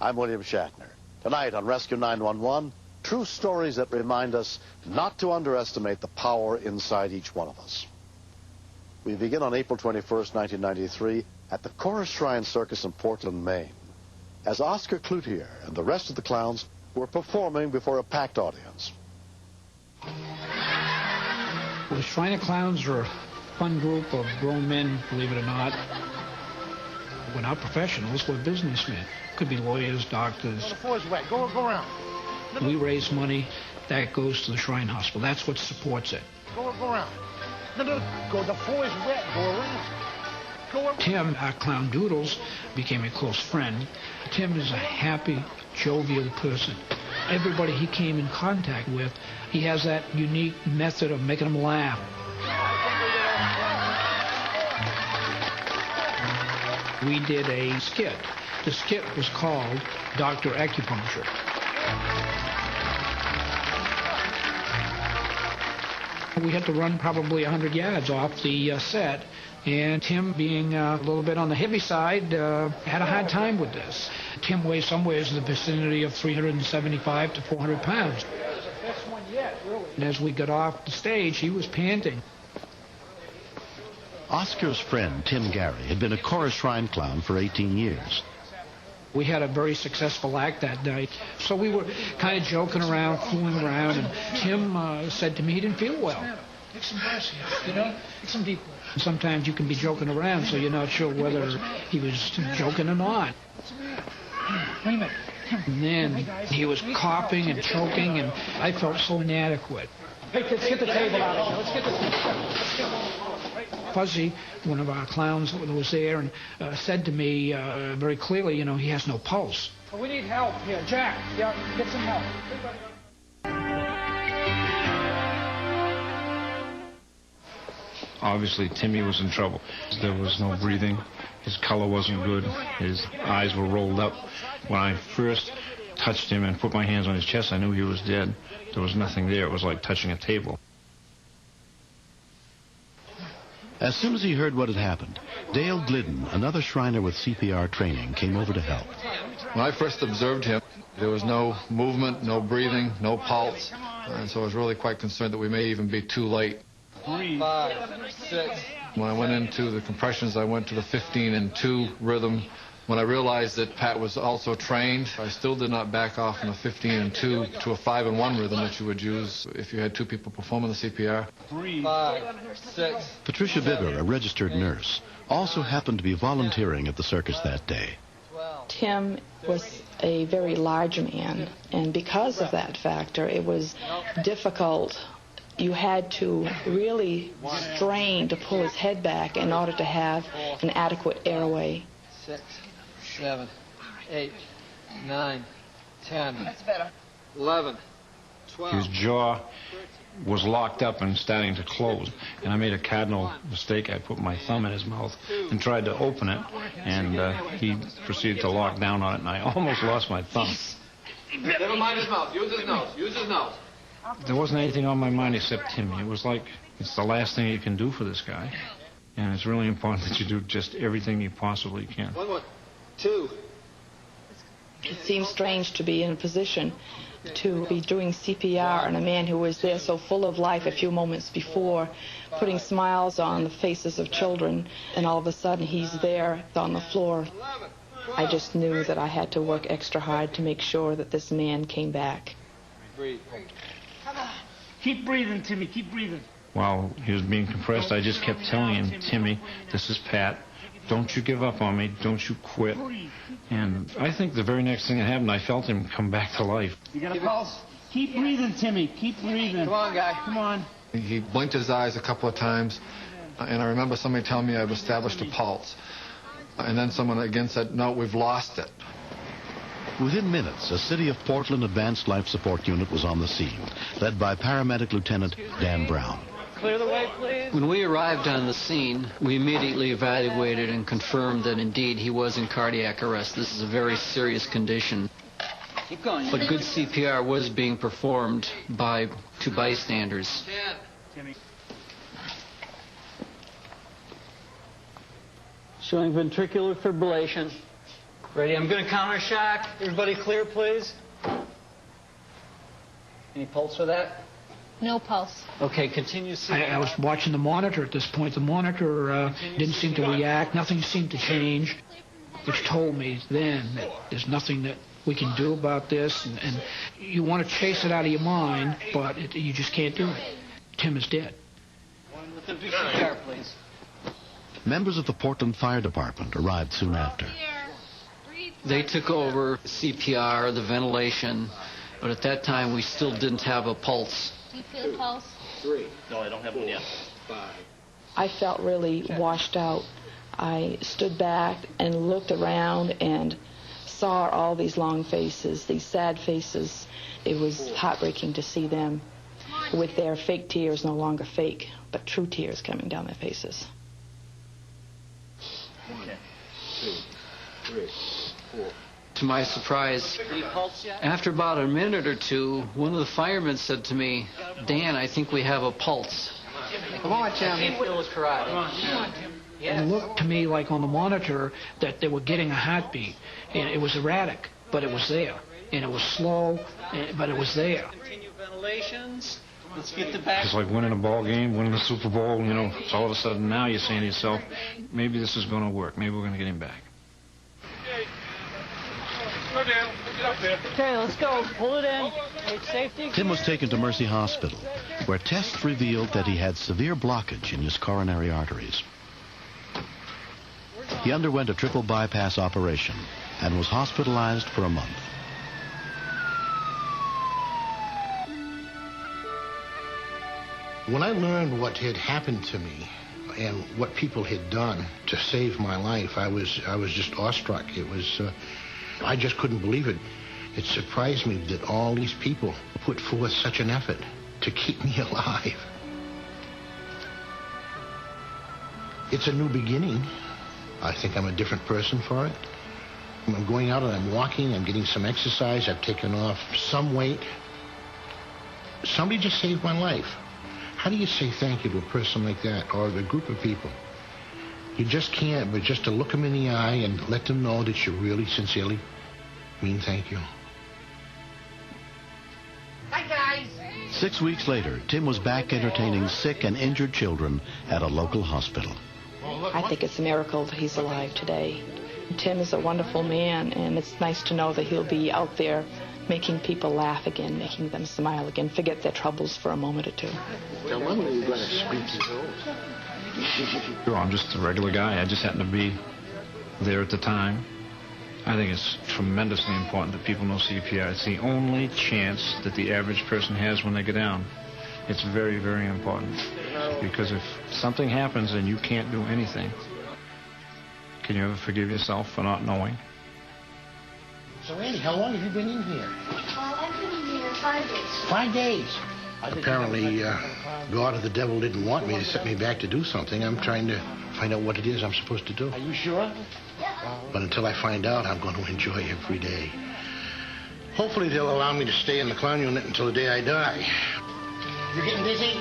I'm William Shatner. Tonight on Rescue 911, true stories that remind us not to underestimate the power inside each one of us. We begin on April 21st, 1993, at the Chorus Shrine Circus in Portland, Maine, as Oscar Cloutier and the rest of the clowns were performing before a packed audience. The Shrine of Clowns are a fun group of grown men, believe it or not. We're not professionals, we're businessmen. Could be lawyers, doctors. The floor's wet. Go around. We raise money that goes to the Shrine Hospital. That's what supports it. Go around. No. Go. The floor's wet. Go around. Go around. Tim, our clown Doodles, became a close friend. Tim is a happy, jovial person. Everybody he came in contact with, he has that unique method of making them laugh. We did a skit. The skit was called Dr. Acupuncture. We had to run probably 100 yards off the set, and Tim, being a little bit on the heavy side, had a hard time with this. Tim weighs somewhere in the vicinity of 375 to 400 pounds. And as we got off the stage, he was panting. Oscar's friend, Tim Gary, had been a Chorus Shrine clown for 18 years. We had a very successful act that night, so we were kind of joking around, fooling around, and Tim said to me he didn't feel well. Take some breaths here, you know? Take some deep breaths. Sometimes you can be joking around, so you're not sure whether he was joking or not. Wait a minute. And then he was coughing and choking, and I felt so inadequate. Hey, let's get the table out of here. Let's get the table. Fuzzy, one of our clowns that was there, and said to me very clearly, you know, he has no pulse. We need help here. Jack, yeah, get some help. Obviously, Timmy was in trouble. There was no breathing. His color wasn't good. His eyes were rolled up. When I first touched him and put my hands on his chest, I knew he was dead. There was nothing there. It was like touching a table. As soon as he heard what had happened, Dale Glidden, another Shriner with CPR training, came over to help. When I first observed him, there was no movement, no breathing, no pulse, and so I was really quite concerned that we may even be too late. 3, 5, 6. When I went into the compressions, I went to the 15 and 2 rhythm. When I realized that Pat was also trained, I still did not back off from the 15 and 2 to a 5 and 1 rhythm that you would use if you had 2 people performing the CPR. 3, 5, 6. Patricia Bibber, a registered nurse, also happened to be volunteering at the circus that day. Tim was a very large man, and because of that factor, it was difficult. You had to really strain to pull his head back in order to have an adequate airway. 6, 7, 8, 9, 10, 11, 12. His jaw was locked up and starting to close, and I made a cardinal mistake. I put my thumb in his mouth and tried to open it, and he proceeded to lock down on it, and I almost lost my thumb. Never mind his mouth. Use his nose. Use his nose. There wasn't anything on my mind except Timmy. It was like it's the last thing you can do for this guy, and it's really important that you do just everything you possibly can. 1 more. 2. It seemed strange to be in a position to be doing CPR on a man who was there so full of life a few moments before, putting smiles on the faces of children, and all of a sudden he's there on the floor. I just knew that I had to work extra hard to make sure that this man came back. Breathe. Keep breathing, Timmy. Keep breathing. While he was being compressed, I just kept telling him, Timmy, this is Pat. Don't you give up on me. Don't you quit. And I think the very next thing that happened, I felt him come back to life. You got a pulse? Keep breathing, Timmy. Keep breathing. Come on, guy. Come on. He blinked his eyes a couple of times, and I remember somebody telling me I've established a pulse. And then someone again said, no, we've lost it. Within minutes, a City of Portland Advanced Life Support Unit was on the scene, led by Paramedic Lieutenant Dan Brown. Clear the way, please. When we arrived on the scene, we immediately evaluated and confirmed that indeed he was in cardiac arrest. This is a very serious condition. Keep going. But good CPR was being performed by 2 bystanders. 10. Timmy. Showing ventricular fibrillation. Ready? I'm going to counter shock. Everybody clear, please. Any pulse for that? No pulse. Okay, continue. I was watching the monitor at this point. The monitor didn't seem to react. Nothing seemed to change, which told me then that there's nothing that we can do about this. And you want to chase it out of your mind, but you just can't do it. Tim is dead. CPR, please. Members of the Portland Fire Department arrived soon after. They took over CPR, the ventilation, but at that time we still didn't have a pulse. Do you feel a pulse? 3. No, I don't have one yet. 5. I felt really washed out. I stood back and looked around and saw all these long faces, these sad faces. It was heartbreaking to see them with their fake tears, no longer fake, but true tears coming down their faces. Okay. 2, 3, 4. To my surprise, after about a minute or two, one of the firemen said to me, "Dan, I think we have a pulse." Come on, Tim. It looked to me like on the monitor that they were getting a heartbeat. And it was erratic, but it was there. And it was slow, but it was there. Continue ventilations. Let's get the back. It's like winning a ball game, winning the Super Bowl, you know. All of a sudden now you're saying to yourself, maybe this is going to work. Maybe we're going to get him back. Okay, let's go. Pull it in. Safety. Tim was taken to Mercy Hospital, where tests revealed that he had severe blockage in his coronary arteries. He underwent a triple bypass operation and was hospitalized for a month. When I learned what had happened to me and what people had done to save my life, I was just awestruck. I just couldn't believe it. It surprised me that all these people put forth such an effort to keep me alive. It's a new beginning. I think I'm a different person for it. I'm going out and I'm walking, I'm getting some exercise, I've taken off some weight. Somebody just saved my life. How do you say thank you to a person like that or a group of people? You just can't, but just to look them in the eye and let them know that you really sincerely mean thank you. Hi, guys. 6 weeks later, Tim was back entertaining sick and injured children at a local hospital. I think it's a miracle that he's alive today. Tim is a wonderful man, and it's nice to know that he'll be out there making people laugh again, making them smile again, forget their troubles for a moment or two. Now, when are you going to speak to those? Sure, I'm just a regular guy. I just happened to be there at the time. I think it's tremendously important that people know CPR. It's the only chance that the average person has when they get down. It's very, very important. Because if something happens and you can't do anything, can you ever forgive yourself for not knowing? So, Randy, how long have you been in here? I've been in here 5 days. 5 days. Apparently, God or the devil didn't want me to set me back to do something. I'm trying to find out what it is I'm supposed to do. Are you sure? Yeah. But until I find out, I'm going to enjoy every day. Hopefully, they'll allow me to stay in the clown unit until the day I die. You getting dizzy?